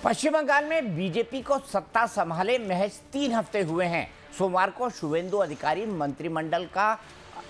पश्चिम बंगाल में बीजेपी को सत्ता संभाले महज 3 हफ्ते हुए हैं। सोमवार को शुवेंदु अधिकारी मंत्रिमंडल का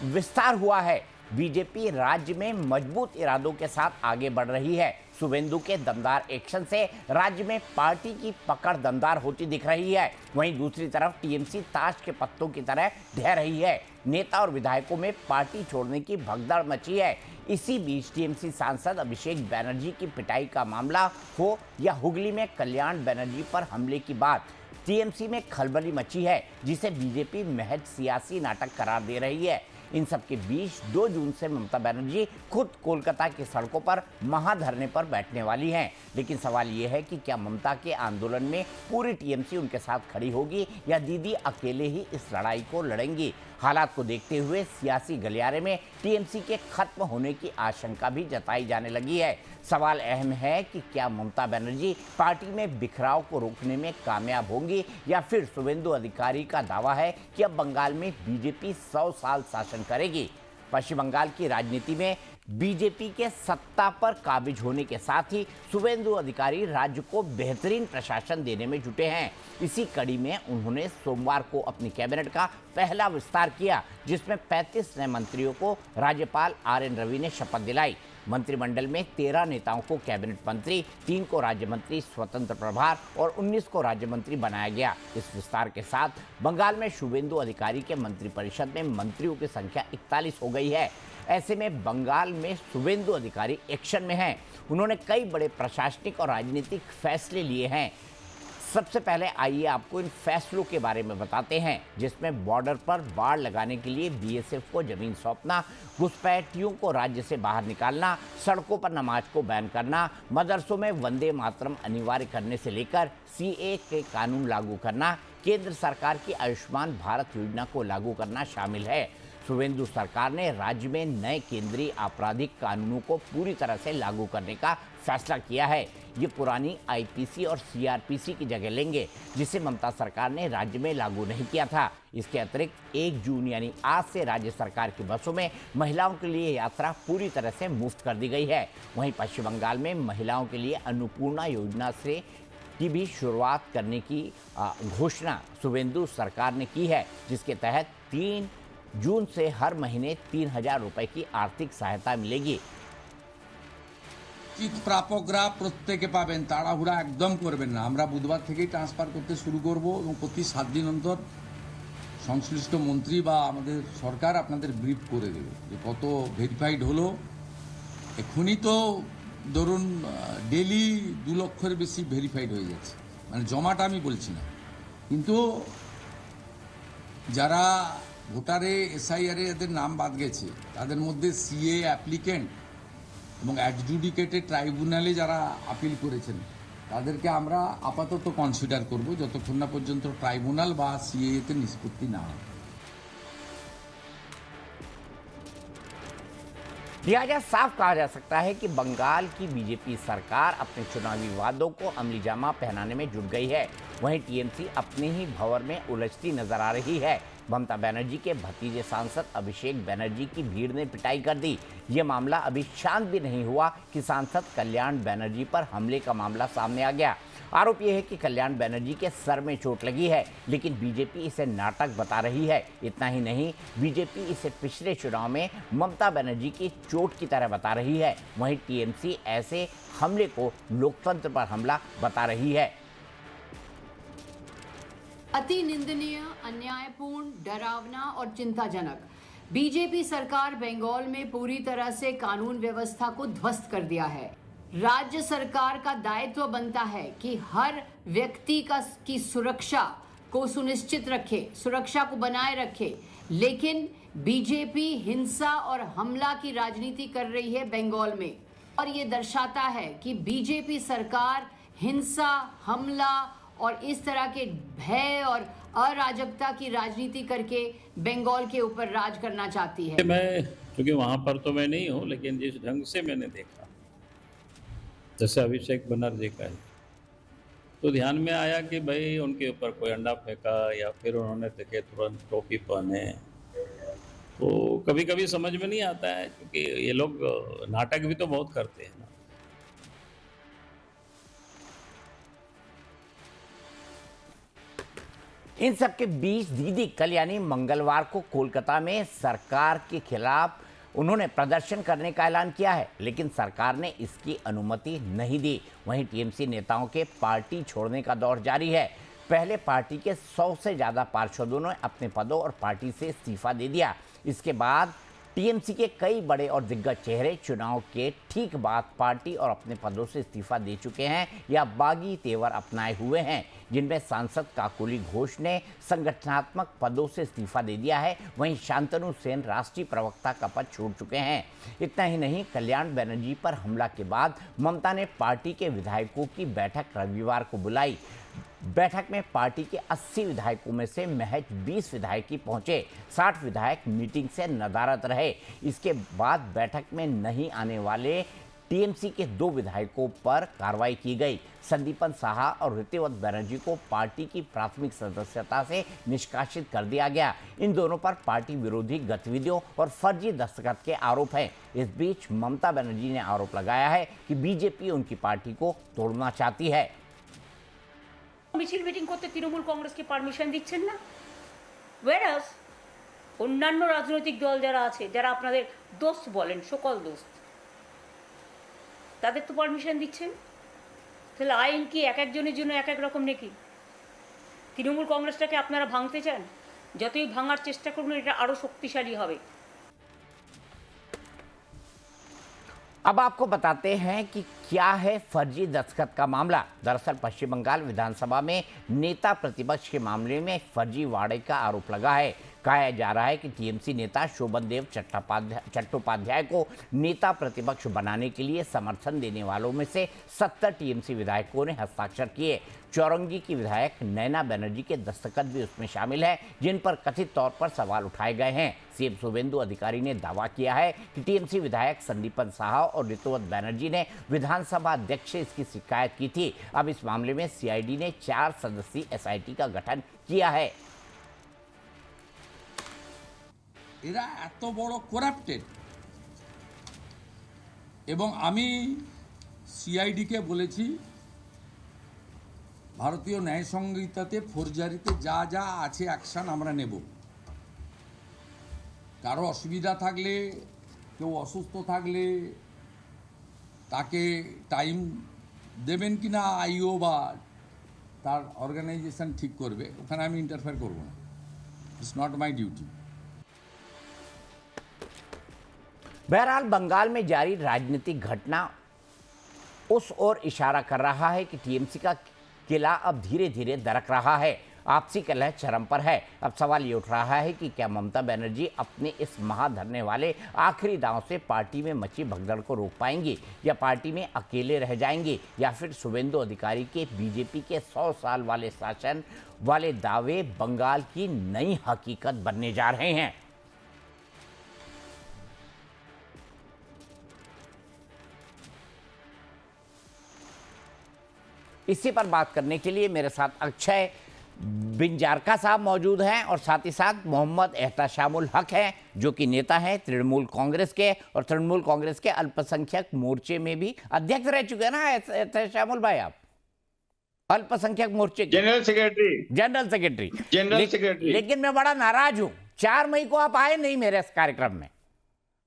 विस्तार हुआ है। बीजेपी राज्य में मजबूत इरादों के साथ आगे बढ़ रही है। शुवेंदु के दमदार एक्शन से राज्य में पार्टी की पकड़ दमदार होती दिख रही है। वहीं दूसरी तरफ टीएमसी ताश के पत्तों की तरह ढह रही है। नेता और विधायकों में पार्टी छोड़ने की भगदड़ मची है। इसी बीच टीएमसी सांसद अभिषेक बनर्जी की पिटाई का मामला हो या हुगली में कल्याण बनर्जी पर हमले की बात, टीएमसी में खलबली मची है, जिसे बीजेपी महज सियासी नाटक करार दे रही है। इन सब के बीच 2 जून से ममता बनर्जी खुद कोलकाता की सड़कों पर महाधरने पर बैठने वाली हैं। लेकिन सवाल ये है कि क्या ममता के आंदोलन में पूरी टीएमसी उनके साथ खड़ी होगी या दीदी अकेले ही इस लड़ाई को लड़ेंगी। हालात को देखते हुए सियासी गलियारे में टीएमसी के खत्म होने की आशंका भी जताई जाने लगी है। सवाल अहम है कि क्या ममता बनर्जी पार्टी में बिखराव को रोकने में कामयाब होंगी या फिर शुवेंदु अधिकारी का दावा है कि अब बंगाल में बीजेपी 100 साल शासन करेगी। पश्चिम बंगाल की राजनीति में बीजेपी के सत्ता पर काबिज होने के साथ ही शुवेंदु अधिकारी राज्य को बेहतरीन प्रशासन देने में जुटे हैं। इसी कड़ी में उन्होंने सोमवार को अपनी कैबिनेट का पहला विस्तार किया, जिसमें 35 नए मंत्रियों को राज्यपाल आरएन रवि ने शपथ दिलाई। मंत्रिमंडल में 13 नेताओं को कैबिनेट मंत्री, 3 को राज्य मंत्री स्वतंत्र प्रभार और 19 को राज्य मंत्री बनाया गया। इस विस्तार के साथ बंगाल में शुवेंदु अधिकारी के मंत्रिपरिषद में मंत्रियों की संख्या 41 हो गई है। ऐसे में बंगाल में शुवेंदु अधिकारी एक्शन में हैं। उन्होंने कई बड़े प्रशासनिक और राजनीतिक फैसले लिए हैं। सबसे पहले आइए आपको इन फैसलों के बारे में बताते हैं, जिसमें बॉर्डर पर बाड़ लगाने के लिए बीएसएफ को जमीन सौंपना, घुसपैठियों को राज्य से बाहर निकालना, सड़कों पर नमाज को बैन करना, मदरसों में वंदे मातरम अनिवार्य करने से लेकर सीए के कानून लागू करना, केंद्र सरकार की आयुष्मान भारत योजना को लागू करना शामिल है। शुवेंदु सरकार ने राज्य में नए केंद्रीय आपराधिक कानूनों को पूरी तरह से लागू करने का फैसला किया है। ये पुरानी आईपीसी और सीआरपीसी की जगह लेंगे, जिसे ममता सरकार ने राज्य में लागू नहीं किया था। इसके अतिरिक्त 1 जून यानी आज से राज्य सरकार की बसों में महिलाओं के लिए यात्रा पूरी तरह से मुफ्त कर दी गई है। वहीं पश्चिम बंगाल में महिलाओं के लिए अन्नपूर्णा योजना से की भी शुरुआत करने की घोषणा शुवेंदु सरकार ने की है, जिसके तहत 3 जून से हर महीने 3000 रुपए की आर्थिक सहायता मिलेगी। চিট প্রাপকরা প্রত্যেকে পাবেন, তাড়াহুড়া একদম করবেন না। আমরা বুধবার থেকেই ট্রান্সফার করতে শুরু করব এবং প্রতি 7 দিন অন্তর সংশ্লিষ্ট মন্ত্রী বা আমাদের সরকার আপনাদের ব্রিফ করে দেবে যে কত ভেরিফাইড হলো। এখনই তো ধরুন ডেলি 2 লক্ষের বেশি ভেরিফাইড হয়ে যাচ্ছে, মানে জমাটা আমি বলছি না। কিন্তু যারা ভোটারে এসআইআরে এদের নাম বাদ গেছে তাদের মধ্যে সিএ অ্যাপ্লিকেন্ট এবং অ্যাডজুডিকেটেড ট্রাইব্যুনালে যারা আপিল করেছেন তাদেরকে আমরা আপাতত কনসিডার করব যতক্ষণ না পর্যন্ত ট্রাইব্যুনাল বা সিএতে নিষ্পত্তি না হয়। लिहाजा साफ कहा जा सकता है कि बंगाल की बीजेपी सरकार अपने चुनावी वादों को अमली जामा पहनाने में जुट गई है। वहीं टीएमसी अपने ही भंवर में उलझती नजर आ रही है। ममता बनर्जी के भतीजे सांसद अभिषेक बनर्जी की भीड़ ने पिटाई कर दी। ये मामला अभी शांत भी नहीं हुआ कि सांसद कल्याण बनर्जी पर हमले का मामला सामने आ गया। आरोप यह है कि कल्याण बनर्जी के सर में चोट लगी है, लेकिन बीजेपी इसे नाटक बता रही है। इतना ही नहीं, बीजेपी इसे पिछले चुनाव में ममता बनर्जी की चोट की तरह बता रही है। वहीं टीएमसी ऐसे हमले को लोकतंत्र पर हमला बता रही है। अति निंदनीय, अन्यायपूर्ण, डरावना और चिंताजनक। बीजेपी सरकार बंगाल में पूरी तरह से कानून व्यवस्था को ध्वस्त कर दिया है। राज्य सरकार का दायित्व बनता है कि हर व्यक्ति की सुरक्षा को सुनिश्चित रखे, सुरक्षा को बनाए रखे, लेकिन बीजेपी हिंसा और हमला की राजनीति कर रही है बंगाल में। और ये दर्शाता है कि बीजेपी सरकार हिंसा, हमला और इस तरह के भय और अराजकता की राजनीति करके बंगाल के ऊपर राज करना चाहती है। मैं क्योंकि वहाँ पर तो मैं नहीं हूँ, लेकिन जिस ढंग से मैंने देखा, जैसे अभिषेक बनर्जी का है, तो ध्यान में आया कि भाई उनके ऊपर कोई अंडा फेंका या फिर उन्होंने देखे तुरंत टोपी पहने, तो कभी कभी समझ में नहीं आता है, क्योंकि ये लोग नाटक भी तो बहुत करते हैं ना। इन सबके बीच दीदी कल यानी मंगलवार को कोलकाता में सरकार के खिलाफ उन्होंने प्रदर्शन करने का ऐलान किया है, लेकिन सरकार ने इसकी अनुमति नहीं दी। वहीं टीएमसी नेताओं के पार्टी छोड़ने का दौर जारी है। पहले पार्टी के 100 से ज़्यादा पार्षदों ने अपने पदों और पार्टी से इस्तीफा दे दिया। इसके बाद टीएमसी के कई बड़े और दिग्गज चेहरे चुनाव के ठीक बाद पार्टी और अपने पदों से इस्तीफा दे चुके हैं या बागी तेवर अपनाए हुए हैं, जिनमें सांसद काकोली घोष ने संगठनात्मक पदों से इस्तीफा दे दिया है। वहीं शांतनु सेन राष्ट्रीय प्रवक्ता का पद छोड़ चुके हैं। इतना ही नहीं, कल्याण बनर्जी पर हमला के बाद ममता ने पार्टी के विधायकों की बैठक रविवार को बुलाई। बैठक में पार्टी के 80 विधायकों में से महज 20 विधायक ही पहुंचे। 60 विधायक मीटिंग से नदारद रहे। इसके बाद बैठक में नहीं आने वाले टीएमसी के 2 विधायकों पर कार्रवाई की गई। संदीपन साहा और ऋतिवत बनर्जी को पार्टी की प्राथमिक सदस्यता से निष्कासित कर दिया गया। इन दोनों पर पार्टी विरोधी गतिविधियों और फर्जी दस्तखत के आरोप हैं। इस बीच ममता बनर्जी ने आरोप लगाया है कि बीजेपी उनकी पार्टी को तोड़ना चाहती है। মিছিল মিটিং করতে তৃণমূল কংগ্রেসকে পারমিশন দিচ্ছেন না, ওয়েরাস অন্যান্য রাজনৈতিক দল যারা আছে, যারা আপনাদের দোস্ত বলেন, সকল দোস্ত, তাদের তো পারমিশন দিচ্ছেন। তাহলে আইন কি এক একজনের জন্য এক এক রকম নাকি? তৃণমূল কংগ্রেসটাকে আপনারা ভাঙতে চান, যতই ভাঙার চেষ্টা করবেন এটা আরও শক্তিশালী হবে। अब आपको बताते हैं कि क्या है फर्जी दस्तखत का मामला। दरअसल पश्चिम बंगाल विधानसभा में नेता प्रतिपक्ष के मामले में फर्जी वाड़े का आरोप लगा है। कहा जा रहा है कि टीएमसी नेता शोभन देव चट्टोपाध्याय को नेता प्रतिपक्ष बनाने के लिए समर्थन देने वालों में से 70 टीएमसी विधायकों ने हस्ताक्षर किए। चौरंगी की विधायक नैना बनर्जी के दस्तखत भी उसमें शामिल है, जिन पर कथित तौर पर सवाल उठाए गए हैं। सीएम शुवेंदु अधिकारी ने दावा किया है कि टीएमसी विधायक संदीपन साहा और ऋतुवत बनर्जी ने विधानसभा अध्यक्ष से इसकी शिकायत की थी। अब इस मामले में सीआईडी ने 4 सदस्यीय एसआईटी का गठन किया है। এরা এত বড় করাপ্টেড, এবং আমি সিআইডিকে বলেছি ভারতীয় ন্যায় সংহিতাতে ফৌজদারিতে যা যা আছে অ্যাকশন আমরা নেব। কারো অসুবিধা থাকলে, কেউ অসুস্থ থাকলে তাকে টাইম দেবেন কি না আইও বা তার অর্গানাইজেশন ঠিক করবে, ওখানে আমি ইন্টারফেয়ার করব না। It's not my duty. बहरहाल बंगाल में जारी राजनीतिक घटना उस ओर इशारा कर रहा है कि टीएमसी का किला अब धीरे धीरे दरक रहा है। आपसी कलह चरम पर है। अब सवाल ये उठ रहा है कि क्या ममता बनर्जी अपने इस महाधरने वाले आखिरी दांव से पार्टी में मची भगदड़ को रोक पाएंगी, या पार्टी में अकेले रह जाएंगे, या फिर शुवेंदु अधिकारी के बीजेपी के 100 साल वाले शासन वाले दावे बंगाल की नई हकीकत बनने जा रहे हैं। इसी पर बात करने के लिए मेरे साथ अक्षय बिंजारका साहब मौजूद हैं और साथ ही साथ मोहम्मद एहतशामुल हक हैं, जो कि नेता हैं तृणमूल कांग्रेस के, और तृणमूल कांग्रेस के अल्पसंख्यक मोर्चे में भी अध्यक्ष रह चुके हैं ना एहतशामुल भाई? आप अल्पसंख्यक मोर्चे के जनरल सेक्रेटरी। लेकिन मैं बड़ा नाराज हूं, 4 मई को आप आए नहीं मेरे इस कार्यक्रम में,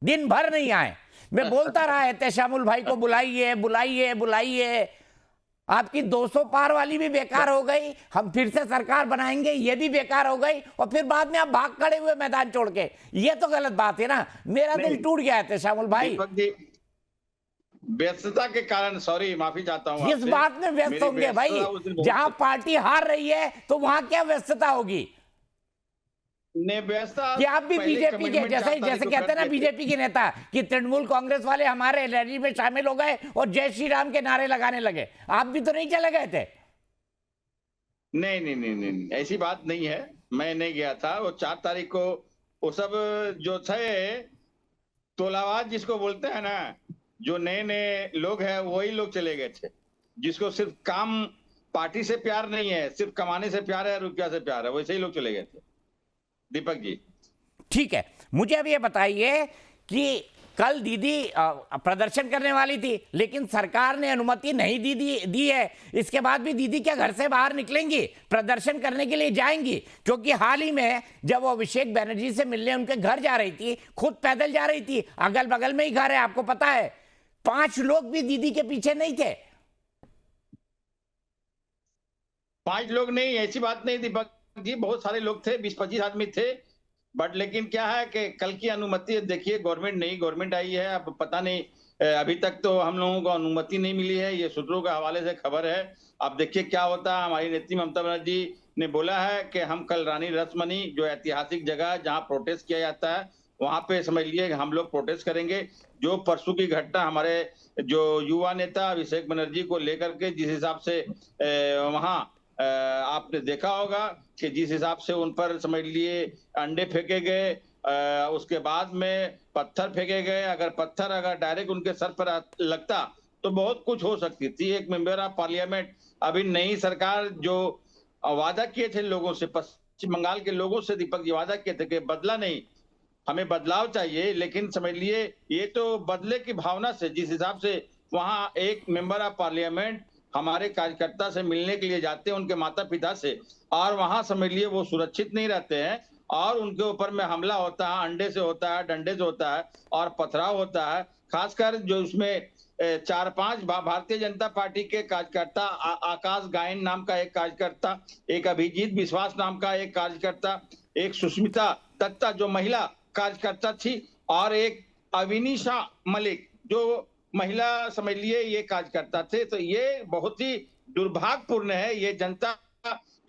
दिन भर नहीं आए। मैं बोलता रहा एहतशामुल भाई को बुलाइए बुलाइए बुलाइए। आपकी 200 पार वाली भी बेकार हो गई, हम फिर से सरकार बनाएंगे ये भी बेकार हो गई, और फिर बाद में आप भाग खड़े हुए मैदान छोड़ के। ये तो गलत बात है ना। मेरा दिल टूट गया है शामुल भाई। व्यस्तता के कारण, सॉरी माफी चाहता हूं। इस बात में व्यस्त होंगे भाई, जहां पार्टी हार रही है तो वहां क्या व्यस्तता होगी? कि आप भी बीजेपी के जैसे कहते हैं ना बीजेपी के नेता कि तृणमूल कांग्रेस वाले हमारे रैली में शामिल हो गए और जय श्री राम के नारे लगाने लगे, आप भी तो नहीं चले गए थे? नहीं, ऐसी बात नहीं है। मैं नहीं गया था। वो 4 तारीख को वो सब जो थे तोलावाज जिसको बोलते हैं ना, जो नए नए लोग हैं वही लोग चले गए थे, जिसको सिर्फ काम पार्टी से प्यार नहीं है, सिर्फ कमाने से प्यार है, रुपया से प्यार है, वैसे ही लोग चले गए थे। दीपक जी ठीक है, मुझे अब ये बताइए कि कल दीदी प्रदर्शन करने वाली थी, लेकिन सरकार ने अनुमति नहीं दी है। इसके बाद भी दीदी क्या घर से बाहर निकलेंगी, प्रदर्शन करने के लिए जाएंगी? क्योंकि हाल ही में जब वो अभिषेक बनर्जी से मिलने उनके घर जा रही थी, खुद पैदल जा रही थी, अगल बगल में ही घर है, आपको पता है, 5 लोग भी दीदी के पीछे नहीं थे। 5 लोग नहीं, ऐसी बात नहीं दीपक जी, बहुत सारे लोग थे, 20-25 आदमी थे। बट लेकिन क्या है कि कल की अनुमति देखिए, नई गवर्नमेंट आई है, अब पता नहीं, अभी तक तो हम लोगों को अनुमति नहीं मिली है, ये सूत्रों के हवाले से खबर है। अब देखिए क्या होता है। हमारी नेत्री ममता बनर्जी ने बोला है कि हम कल रानी रसमनी, जो ऐतिहासिक जगह है जहां प्रोटेस्ट किया जाता है, वहां पे समझ लिए हम लोग प्रोटेस्ट करेंगे। जो परसों की घटना हमारे जो युवा नेता अभिषेक बनर्जी को लेकर के जिस हिसाब से वहां आपने देखा होगा कि जिस हिसाब से उन पर समझ लिए अंडे फेंके गए, उसके बाद में पत्थर फेंके गए। अगर डायरेक्ट उनके सर पर लगता तो बहुत कुछ हो सकती थी। एक मेंबर ऑफ पार्लियामेंट, अभी नई सरकार जो वादा किए थे लोगों से, पश्चिम बंगाल के लोगों से दीपक जी वादा किए थे कि बदला नहीं, हमें बदलाव चाहिए, लेकिन समझ लिए ये तो बदले की भावना से जिस हिसाब से वहां एक मेंबर ऑफ पार्लियामेंट हमारे कार्यकर्ता से मिलने के लिए जाते हैं, उनके माता पिता से, और वहां समझ लिए वो सुरक्षित नहीं रहते हैं और उनके ऊपर में हमला होता है, अंडे से होता है, डंडे से होता है और पथराव होता है। खासकर जो उसमें 4-5 भारतीय जनता पार्टी के कार्यकर्ता, आकाश गायन नाम का एक कार्यकर्ता, एक अभिजीत विश्वास नाम का एक कार्यकर्ता, एक सुष्मिता दत्ता जो महिला कार्यकर्ता थी, और एक अविनीशा मलिक जो महिला समझ लिए ये कार्यकर्ता थे। तो ये बहुत ही दुर्भाग्यपूर्ण है, ये जनता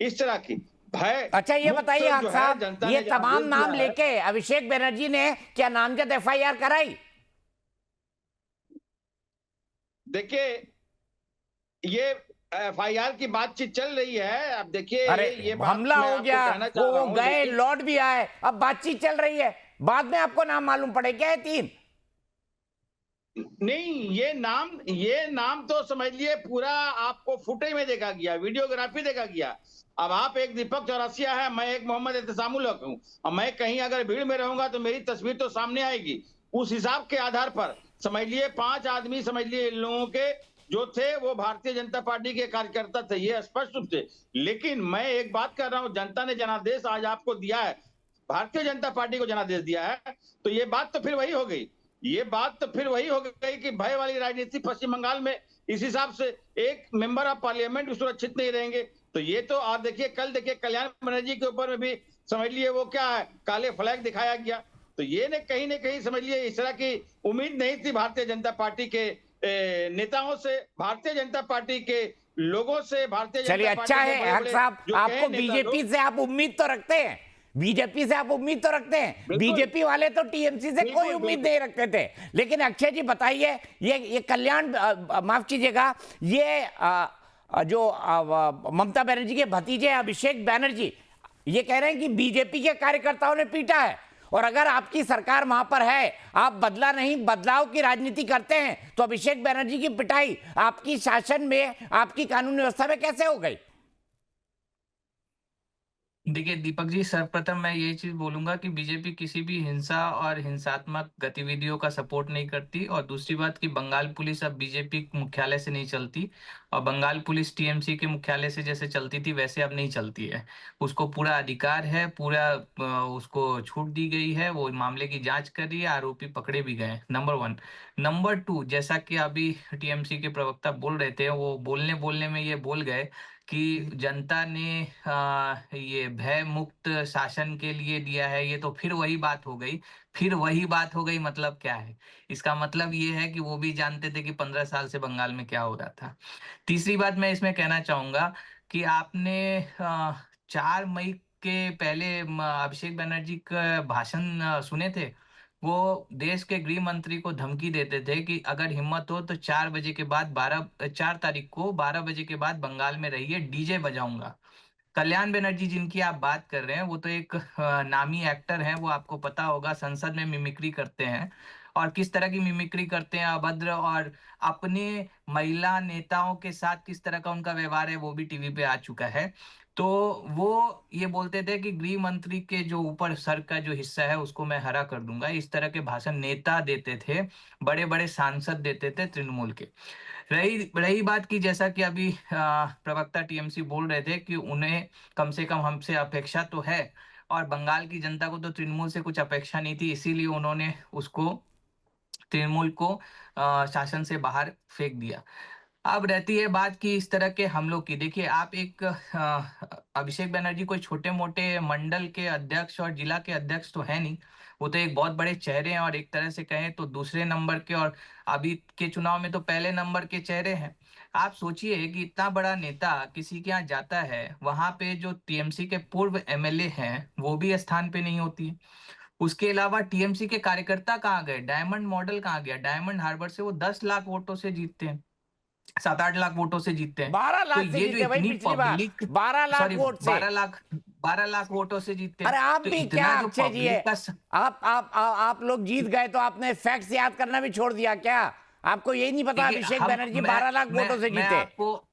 इस तरह की भय। अच्छा ये बताइए जो हक है, साहब, जनता ये ने जब तमाम विरोध नाम किया है, लेके अभिषेक बनर्जी ने क्या नामजद एफआईआर कराई? देखिए ये एफआईआर की बातचीत चल रही है। अब देखिए अरे ये बात हमला मैं हो आपको गया, कहना चाह रहा वो हूं, गए, लेकिन लौट भी आए, अब बातचीत चल रही है, बाद में आपको नाम मालूम पड़े क्या है 3? नहीं, ये नाम तो समझ लिए पूरा आपको फुटेज में देखा गया, वीडियोग्राफी देखा गया। अब आप एक दीपक चौरसिया है, मैं एक मोहम्मद एहतसामुल हक हूं, और मैं कहीं अगर भीड़ में रहूंगा तो मेरी तस्वीर तो सामने आएगी। उस हिसाब के आधार पर समझ लिए 5 आदमी समझ लिए इन लोगों के जो थे वो भारतीय जनता पार्टी के कार्यकर्ता थे, ये स्पष्ट रूप से। लेकिन मैं एक बात कर रहा हूं, जनता ने जनादेश आज आपको दिया है, भारतीय जनता पार्टी को जनादेश दिया है, तो ये बात तो फिर वही हो गई। ये बात तो फिर वही हो गई कि भय वाली राजनीति पश्चिम बंगाल में इस हिसाब से एक मेंबर ऑफ पार्लियामेंट भी सुरक्षित नहीं रहेंगे। तो ये तो, और देखिए कल देखिए कल्याण बनर्जी के ऊपर में भी समझ लिए वो क्या है, काले फ्लैग दिखाया गया। तो ये ने कहीं समझ लिए इस तरह की उम्मीद नहीं थी भारतीय जनता पार्टी के नेताओं से, भारतीय जनता पार्टी के लोगों से, भारतीय चलिए जनता पार्टी अच्छा के है बड़े हक बड़े साहब, जो आपको कहे नेता बीजेपी लोग। से आप उम्मीद तो रखते हैं, बीजेपी से आप उम्मीद तो रखते हैं, बिल्कुल। बीजेपी वाले तो टीएमसी से बिल्कुल, कोई उम्मीद बिल्कुल। नहीं रखते थे। लेकिन अक्षय जी बताइए, ये कल्याण माफ कीजिएगा, ये जो ममता बनर्जी के भतीजे अभिषेक बनर्जी ये कह रहे हैं कि बीजेपी के कार्यकर्ताओं ने पीटा है, और अगर आपकी सरकार वहां पर है, आप बदला नहीं बदलाव की राजनीति करते हैं, तो अभिषेक बनर्जी की पिटाई आपकी शासन में, आपकी कानून व्यवस्था में कैसे हो गई? देखिए दीपक जी, सर्वप्रथम मैं ये चीज बोलूंगा कि बीजेपी किसी भी हिंसा और हिंसात्मक गतिविधियों का सपोर्ट नहीं करती। और दूसरी बात कि बंगाल पुलिस अब बीजेपी मुख्यालय से नहीं चलती, और बंगाल पुलिस टीएमसी के मुख्यालय से जैसे चलती थी वैसे अब नहीं चलती है। उसको पूरा अधिकार है, पूरा उसको छूट दी गई है, वो मामले की जांच कर रही है, आरोपी पकड़े भी गए, नंबर 1। नंबर 2, जैसा कि अभी टीएमसी के प्रवक्ता बोल रहे थे, वो बोलने बोलने में ये बोल गए कि जनता ने ये भय मुक्त शासन के लिए दिया है। ये तो फिर वही बात हो गई, फिर वही बात हो गई, मतलब क्या है? इसका मतलब ये है कि वो भी जानते थे कि 15 साल से बंगाल में क्या हो रहा था। तीसरी बात मैं इसमें कहना चाहूंगा कि आपने 4 मई के पहले अभिषेक बनर्जी का भाषण सुने थे। वो देश के गृह मंत्री को धमकी देते थे कि अगर हिम्मत हो तो 4 बजे के बाद 4 तारीख को 12 बजे के बाद बंगाल में रहिए, डीजे बजाऊंगा। कल्याण बनर्जी जिनकी आप बात कर रहे हैं, वो तो एक नामी एक्टर हैं, वो आपको पता होगा, संसद में मिमिक्री करते हैं। और किस तरह की मिमिक्री करते हैं अभद्र, और अपने महिला नेताओं के साथ किस तरह का उनका व्यवहार है वो भी टीवी पे आ चुका है। तो वो ये बोलते थे कि गृह मंत्री के जो ऊपर सर का जो हिस्सा है उसको मैं हरा कर दूंगा। इस तरह के भाषण नेता देते थे, बड़े बड़े सांसद देते थे तृणमूल के। रही रही बात की, जैसा कि अभी प्रवक्ता टीएमसी बोल रहे थे कि उन्हें कम से कम हमसे अपेक्षा तो है, और बंगाल की जनता को तो तृणमूल से कुछ अपेक्षा नहीं थी, इसीलिए उन्होंने उसको तृणमूल को शासन से बाहर फेंक दिया। अब रहती है बात कि इस तरह के हमलों की, देखिए आप एक अभिषेक बनर्जी कोई छोटे मोटे मंडल के अध्यक्ष और जिला के अध्यक्ष तो है नहीं, वो तो एक बहुत बड़े चेहरे हैं, और एक तरह से कहें तो दूसरे नंबर के, और अभी के चुनाव में तो पहले नंबर के चेहरे हैं। आप सोचिए कि इतना बड़ा नेता किसी के यहाँ जाता है, वहां पे जो टीएमसी के पूर्व एमएलए हैं वो भी स्थान पे नहीं होती है। उसके अलावा टीएमसी के कार्यकर्ता कहाँ गए, डायमंड मॉडल कहाँ गया, डायमंड हार्बर से वो 10 लाख वोटों से जीतते हैं, 7-8 लाख वोटों से जीतते हैं। 12 तो लाख से ये जो जीते भाई इतनी पिछली बार, पब्लिक, 12 लाख सॉरी वोट से। 12 लाख वोटों से जीतते हैं। अरे आप तो भी इतना क्या जो अक्षय जी है, पब्लिक का आप लोग जीत गए तो आपने फैक्ट्स याद करना भी छोड़ दिया क्या? आपको यही नहीं पता देखिए, अभिषेक बनर्जी 12 लाख वोटों से जीते?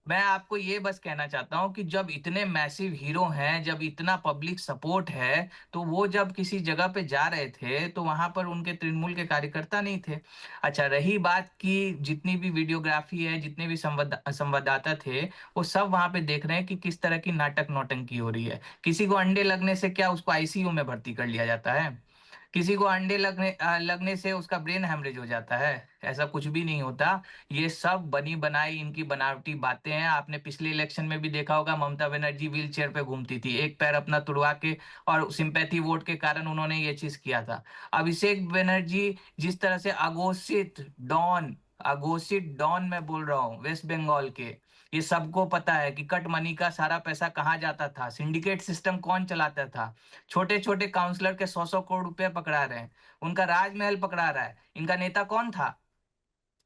मैं आपको ये बस कहना चाहता हूं कि जब इतने मैसिव हीरो हैं, जब इतना पब्लिक सपोर्ट है, तो वो जब किसी जगह पे जा रहे थे तो वहां पर उनके तृणमूल के कार्यकर्ता नहीं थे। अच्छा, रही बात की जितनी भी वीडियोग्राफी है, जितने भी संवाददाता थे, वो सब वहां पे देख रहे हैं कि किस तरह की नाटक नौटंकी हो रही है। किसी को अंडे लगने से क्या उसको आईसीयू में भर्ती कर लिया जाता है? किसी को अंडे लगने से उसका ब्रेन हेमरेज हो जाता है? ऐसा कुछ भी नहीं होता। ये सब बनी बनाई इनकी बनावटी बातें हैं। आपने पिछले इलेक्शन में भी देखा होगा, ममता बनर्जी व्हील चेयर पे घूमती थी, एक पैर अपना तुड़वा के, और सिंपैथी वोट के कारण उन्होंने ये चीज किया था। अभिषेक बनर्जी जिस तरह से अघोषित डॉन मैं बोल रहा हूँ वेस्ट बंगाल के, ये सबको पता है कि कट मनी का सारा पैसा कहाँ जाता था, सिंडिकेट सिस्टम कौन चलाता था। छोटे छोटे काउंसलर के 100-100 करोड़ रुपए पकड़ा रहे हैं, उनका राजमहल पकड़ा रहा है। इनका नेता कौन था?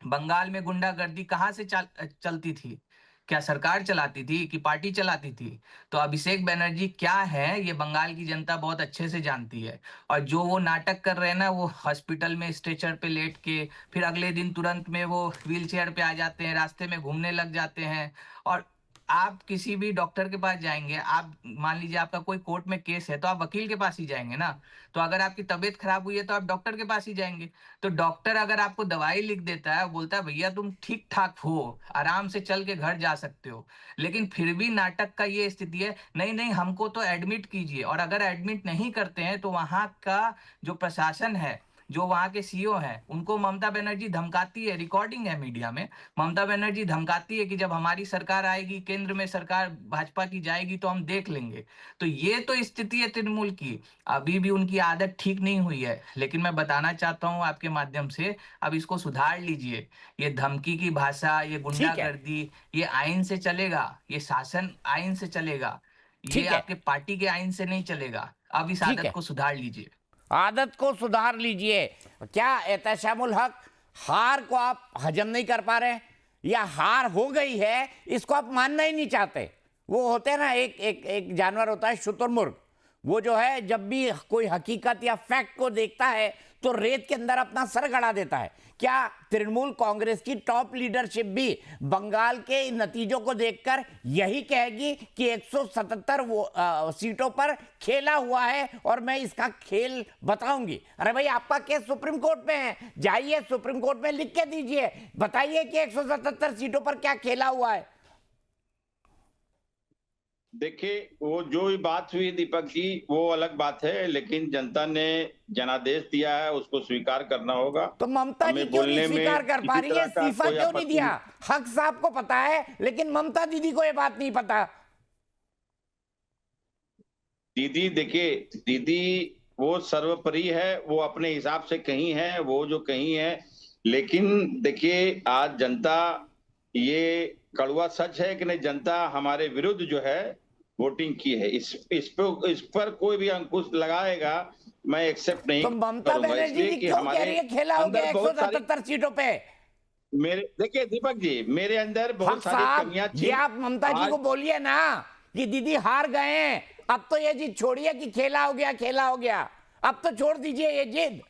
बंगाल में गुंडागर्दी कहाँ से चलती थी? क्या सरकार चलाती थी कि पार्टी चलाती थी? तो अभिषेक बनर्जी क्या है ये बंगाल की जनता बहुत अच्छे से जानती है। और जो वो नाटक कर रहे हैं ना, वो हॉस्पिटल में स्ट्रेचर पे लेट के फिर अगले दिन तुरंत में वो व्हील चेयर पे आ जाते हैं, रास्ते में घूमने लग जाते हैं। और आप किसी भी डॉक्टर के पास जाएंगे, आप मान लीजिए आपका कोई कोर्ट में केस है तो आप वकील के पास ही जाएंगे ना। तो अगर आपकी तबीयत खराब हुई है तो आप डॉक्टर के पास ही जाएंगे। तो डॉक्टर अगर आपको दवाई लिख देता है, बोलता है भैया तुम ठीक ठाक हो, आराम से चल के घर जा सकते हो, लेकिन फिर भी नाटक का ये स्थिति है, नहीं नहीं हमको तो एडमिट कीजिए। और अगर एडमिट नहीं करते हैं तो वहां का जो प्रशासन है, जो वहां के सीईओ हैं, उनको ममता बनर्जी धमकाती है, रिकॉर्डिंग है मीडिया में, ममता बनर्जी धमकाती है कि जब हमारी सरकार आएगी, केंद्र में सरकार भाजपा की जाएगी तो हम देख लेंगे। तो ये तो स्थिति है तृणमूल की। अभी भी उनकी आदत ठीक नहीं हुई है, लेकिन मैं बताना चाहता हूं आपके माध्यम से, अब इसको सुधार लीजिए। ये धमकी की भाषा, ये गुंडागर्दी, ये आइन से चलेगा, ये शासन आइन से चलेगा, ये ठीक है, आपके पार्टी के आइन से नहीं चलेगा। अब इस ठीक आदत है, को सुधार लीजिए। आदत को सुधार लीजिए। क्या एहतशामुल हक, हार को आप हजम नहीं कर पा रहे, या हार हो गई है इसको आप मानना ही नहीं चाहते? वो होते हैं ना, एक जानवर होता है शुतुरमुर्ग, वो जो है जब भी कोई हकीकत या फैक्ट को देखता है तो रेत के अंदर अपना सर गड़ा देता है। क्या तृणमूल कांग्रेस की टॉप लीडरशिप भी बंगाल के नतीजों को देखकर यही कहेगी कि 177 सीटों पर खेला हुआ है और मैं इसका खेल बताऊंगी? अरे भाई, आपका केस सुप्रीम कोर्ट में है, जाइए सुप्रीम कोर्ट में लिख के दीजिए, बताइए कि 177 सीटों पर क्या खेला हुआ है। देखिए, वो जो भी बात हुई दीपक जी, वो अलग बात है, लेकिन जनता ने जनादेश दिया है, उसको स्वीकार करना होगा। तो ममता जी क्यों नहीं स्वीकार कर पा रही है? इस्तीफा क्यों नहीं दिया? हक साहब को पता है, लेकिन ममता दीदी को ये बात नहीं पता। दीदी, देखिए, दीदी वो सर्वोपरि है, वो अपने हिसाब से कहीं है, वो जो कहीं है। लेकिन देखिए, आज जनता, ये कड़वा सच है कि नहीं, जनता हमारे विरुद्ध जो है वोटिंग की है। इस पर कोई भी अंकुश लगाएगा, मैं एक्सेप्ट नहीं तो ममता बनर्जी जी क्यों कह रही है खेला हो गया 177 सीटों पे? मेरे, देखिए दीपक जी, मेरे अंदर बहुत सारी कमियां थी। ये आप ममता जी को बोलिए ना कि दीदी हार गए हैं, अब तो ये जिद छोड़िए कि खेला हो गया, खेला हो गया, अब तो छोड़ दीजिए ये जिद।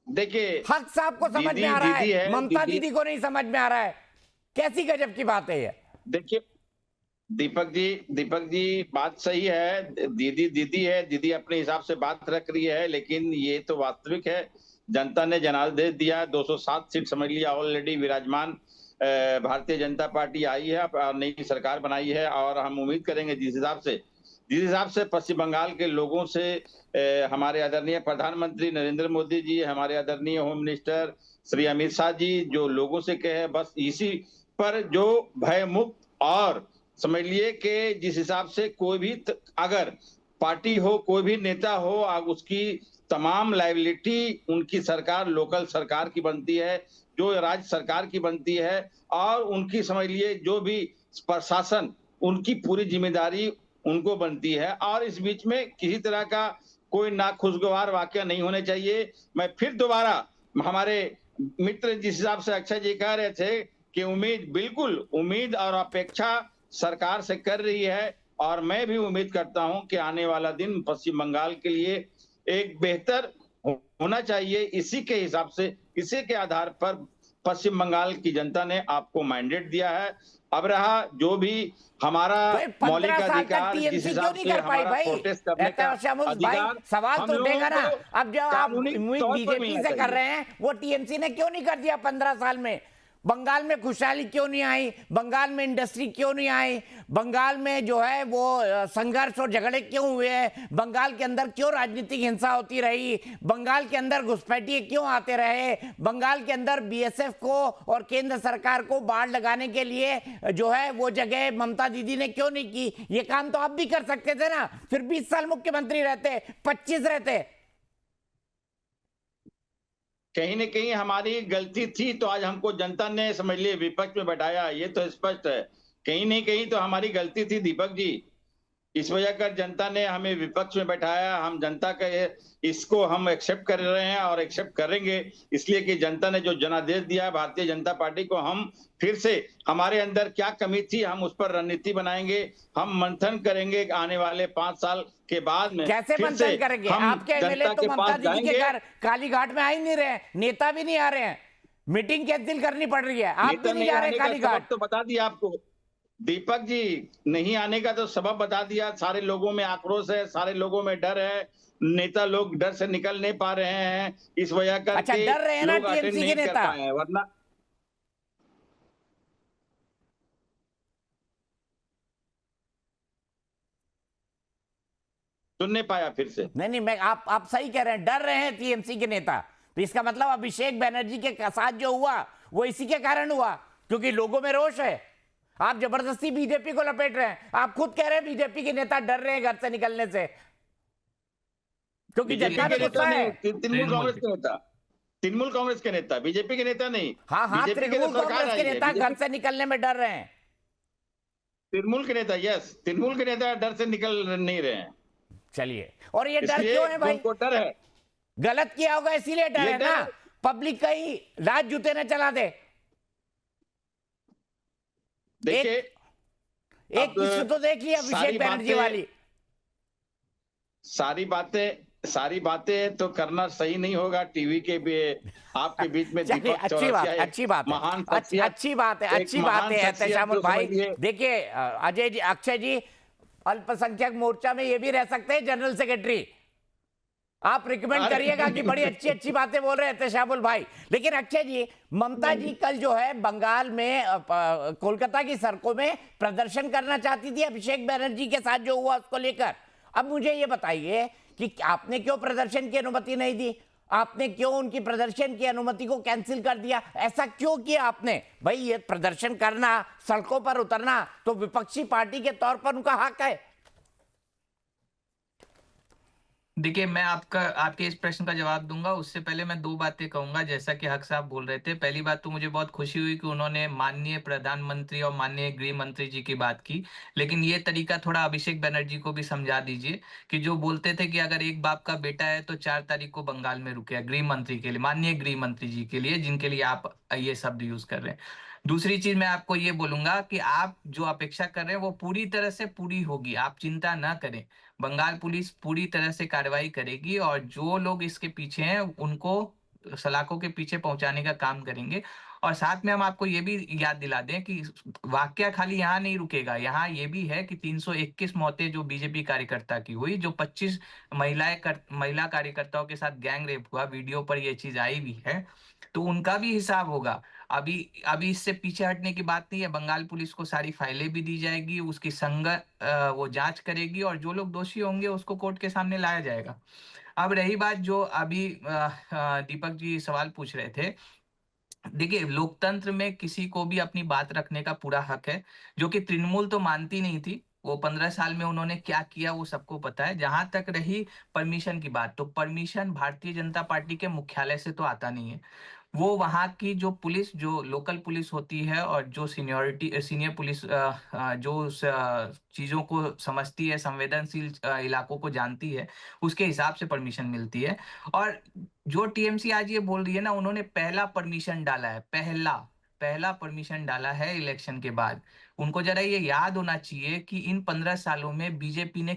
देखिए, हक साहब को समझ में आ रहा दीदी है, है, ममता दीदी को नहीं समझ में आ रहा है। कैसी गजब की बात है ये। देखिए दीपक जी बात सही है। दीदी दीदी है, दीदी अपने हिसाब से बात रख रही है, लेकिन ये तो वास्तविक है। जनता ने जनादेश दिया, 207 सीट समझ लिया ऑलरेडी विराजमान। भारतीय जनता पार्टी आई है, नई सरकार बनाई है, और हम उम्मीद करेंगे जिस हिसाब से पश्चिम बंगाल के लोगों से हमारे आदरणीय प्रधानमंत्री नरेंद्र मोदी जी, हमारे आदरणीय होम मिनिस्टर श्री अमित शाह जी जो लोगों से कहे, बस इसी पर जो भय मुक्त, और समझ लिए कि जिस हिसाब से कोई भी अगर पार्टी हो, कोई भी नेता हो, उसकी तमाम लायबिलिटी उनकी सरकार, लोकल सरकार की बनती है, जो राज्य सरकार की बनती है, और उनकी समझ लिए जो भी प्रशासन, उनकी पूरी जिम्मेदारी उनको बनती है, और इस बीच में किसी तरह का कोई नाखुशगवार वाकया नहीं होने चाहिए। मैं फिर दोबारा हमारे मित्र जिस हिसाब से अक्षय जी कह रहे थे कि बिल्कुल उम्मीद और अपेक्षा सरकार से कर रही है, और मैं भी उम्मीद करता हूं कि आने वाला दिन पश्चिम बंगाल के लिए एक बेहतर होना चाहिए। इसी के हिसाब से, इसी के आधार पर पश्चिम बंगाल की जनता ने आपको मैंडेट दिया है। अब रहा जो भी हमारा तो मौलिक 15 साल तक अधिकार, जिस टीएमसी क्यों हिसाब नहीं से कर पाई हमारा भाई? प्रोटेस्ट करने का एहतशामुल भाई, अधिकार, सवाल हम तो लोगों उठेगा ना। को अब जो आप कानूनी उम्मीद तौर पर बीजेपी मिलना से कर चाहिए। रहे हैं, वो टीएमसी ने क्यों नहीं कर दिया 15 साल में? बंगाल में खुशहाली क्यों नहीं आई? बंगाल में इंडस्ट्री क्यों नहीं आई? बंगाल में जो है वो संघर्ष और झगड़े क्यों हुए हैं? बंगाल के अंदर क्यों राजनीतिक हिंसा होती रही? बंगाल के अंदर घुसपैठिए क्यों आते रहे? बंगाल के अंदर बीएसएफ को और केंद्र सरकार को बाढ़ लगाने के लिए जो है वो जगह ममता दीदी ने क्यों नहीं की? ये काम तो आप भी कर सकते थे ना। फिर 20 साल मुख्यमंत्री रहते, 25 रहते। कहीं न कहीं हमारी गलती थी, तो आज हमको जनता ने समझ लिए विपक्ष में बैठाया, ये तो स्पष्ट है। कहीं न कहीं तो हमारी गलती थी दीपक जी। इस वजह कर जनता ने हमें विपक्ष में बैठाया। हम जनता का इसको हम एक्सेप्ट कर रहे हैं और एक्सेप्ट करेंगे, इसलिए कि जनता ने जो जनादेश दिया भारतीय जनता पार्टी को, हम फिर से हमारे अंदर क्या कमी थी हम उस पर रणनीति बनाएंगे। हम मंथन करेंगे आने वाले 5 साल के बाद में। कैसे फिर मंथन से करेंगे? हम आपके एमएलए जनता तो के ममता पास दीदी के जाएंगे। घर कालीघाट में आ ही नहीं रहे, नेता भी नहीं आ रहे हैं, मीटिंग कैंसिल करनी पड़ रही है, आप नेता भी नहीं जा रहे आने का कालीघाट। सबब तो बता दिया आपको दीपक जी, नहीं आने का तो सबब बता दिया। सारे लोगों में आक्रोश है, सारे लोगों में डर है, नेता लोग डर से निकल नहीं पा रहे हैं, इस वजह करके अच्छा, डर रहे हैं ना लोग अटेंड टीएमसी के नहीं कर नेता? पाए हैं, वरना सुन नहीं पाया फिर से। नहीं, मैं आप सही कह रहे हैं, डर रहे हैं टीएमसी के नेता। तो इसका मतलब अभिषेक बनर्जी के साथ जो हुआ वो इसी के कारण हुआ, क्योंकि लोगों में रोष है। आप जबरदस्ती बीजेपी को लपेट रहे हैं। आप खुद कह रहे हैं बीजेपी के नेता डर रहे हैं घर से निकलने से, क्योंकि जनता में गुस्सा है। तृणमूल कांग्रेस के नेता, तृणमूल कांग्रेस के नेता, बीजेपी के नेता नहीं। हाँ, बीजेपी के तो तृणमूल सरकार कांग्रेस के आई है, नेता घर बीजेपी से निकलने में डर रहे हैं। तृणमूल के नेता, यस, तृणमूल के नेता डर से निकल नहीं रहे हैं। चलिए, और ये डर इसलिए क्यों है भाई? उनको डर है, गलत किया होगा इसीलिए डर ये है ना। पब्लिक कहीं राज जूते न चला दे। देखिए एक अब किस्म तो देख लिया सारी अभिषेक बनर्जी बातें- वाली। सारी बातें तो करना सही नहीं होगा टीवी के भी आपके बीच में। चलिए, दीपक अच्छी चौरसिया बात, एक अच्छी बात है, महान अच्छी शख्सियत, अच्छी बात है, एक अच्छी महान बात है शख्सियत एहतशामुल जो भाई। समझिए- देखिए अजय जी, अक्षय जी, अल्पसंख्यक मोर्चा में ये भी रह सकते हैं जनरल सेक्रेटरी। आप रिकमेंड अरे करिएगा कि बड़ी अच्छी अच्छी बातें बोल रहे हैं शामुल भाई। लेकिन अक्षय जी, ममता जी कल जो है बंगाल में कोलकाता की सड़कों में प्रदर्शन करना चाहती थी अभिषेक बनर्जी के साथ जो हुआ उसको लेकर। अब मुझे ये बताइए कि आपने क्यों प्रदर्शन की अनुमति नहीं दी? आपने क्यों उनकी प्रदर्शन की अनुमति को कैंसिल कर दिया? ऐसा क्यों किया आपने? भाई ये प्रदर्शन करना, सड़कों पर उतरना तो विपक्षी पार्टी के तौर पर उनका हक है। देखिए, मैं आपके इस प्रश्न का जवाब दूंगा। उससे पहले मैं 2 बातें कहूंगा। जैसा कि हक साहब बोल रहे थे, पहली बात तो मुझे बहुत खुशी हुई कि उन्होंने माननीय प्रधानमंत्री और माननीय गृह मंत्री जी की बात की, लेकिन ये तरीका थोड़ा अभिषेक बनर्जी को भी समझा दीजिए कि जो बोलते थे कि अगर एक बाप का बेटा है तो 4 तारीख को बंगाल में रुके, गृह मंत्री के लिए, माननीय गृह मंत्री जी के लिए, जिनके लिए आप ये शब्द यूज कर रहे हैं। दूसरी चीज मैं आपको ये बोलूंगा कि आप जो अपेक्षा कर रहे हैं वो पूरी तरह से पूरी होगी, आप चिंता ना करें। बंगाल पुलिस पूरी तरह से कार्रवाई करेगी और जो लोग इसके पीछे हैं उनको सलाखों के पीछे पहुंचाने का काम करेंगे। और साथ में हम आपको ये भी याद दिला दें कि वाकया खाली यहाँ नहीं रुकेगा, यहाँ ये भी है कि 321 मौतें जो बीजेपी कार्यकर्ता की हुई, जो 25 महिला कार्यकर्ताओं के साथ गैंग रेप हुआ, वीडियो पर ये चीज आई भी है, तो उनका भी हिसाब होगा। अभी अभी इससे पीछे हटने की बात नहीं है। बंगाल पुलिस को सारी फाइलें भी दी जाएगी, उसकी वो जांच करेगी और जो लोग दोषी होंगे उसको कोर्ट के सामने लाया जाएगा। अब रही बात जो अभी दीपक जी सवाल पूछ रहे थे, देखिए लोकतंत्र में किसी को भी अपनी बात रखने का पूरा हक है, जो कि तृणमूल तो मानती नहीं थी। वो 15 साल में उन्होंने क्या किया वो सबको पता है। जहां तक रही परमिशन की बात, तो परमिशन भारतीय जनता पार्टी के मुख्यालय से तो आता नहीं है। वो वहाँ की जो पुलिस, जो लोकल पुलिस होती है और जो सीनियर पुलिस जो चीजों को समझती है, संवेदनशील इलाकों को जानती है, उसके हिसाब से परमिशन मिलती है। और जो टीएमसी आज ये बोल रही है ना, उन्होंने पहला परमिशन डाला है, पहला परमिशन डाला है इलेक्शन के बाद। उनको जरा ये याद होना चाहिए कि इन 15 सालों में बीजेपी ने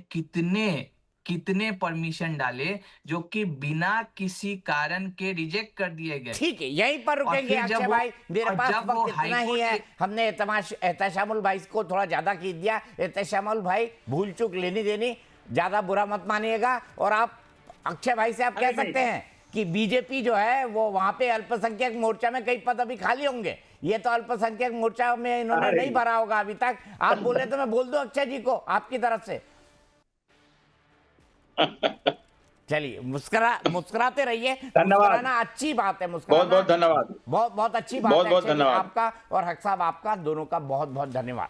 कितने परमिशन डाले जो कि बिना किसी कारण के रिजेक्ट कर दिए गए। ठीक है, यहीं पर रुकेंगे अक्षय भाई, मेरे पास वक्त इतना ही है। हमने एहतशामुल भाई को थोड़ा ज्यादा खींच दिया। एहतशामुल भाई, भूल चूक लेनी देनी, ज्यादा बुरा मत मानिएगा। और आप अक्षय भाई से आप कह सकते हैं कि बीजेपी जो है वो वहां पे अल्पसंख्यक मोर्चा में कई पद अभी खाली होंगे, ये तो अल्पसंख्यक मोर्चा में इन्होंने नहीं भरा होगा अभी तक। आप बोले तो मैं बोल दूं अक्षय जी को आपकी तरफ से। चलिए, मुस्कुराते रहिए। मुस्कुराना अच्छी बात है, मुस्कुराना बहुत बहुत धन्यवाद, बहुत बहुत अच्छी बात है। बहुत बहुत अक्षय जी धन्यवाद आपका और हक साहब आपका, दोनों का बहुत बहुत धन्यवाद।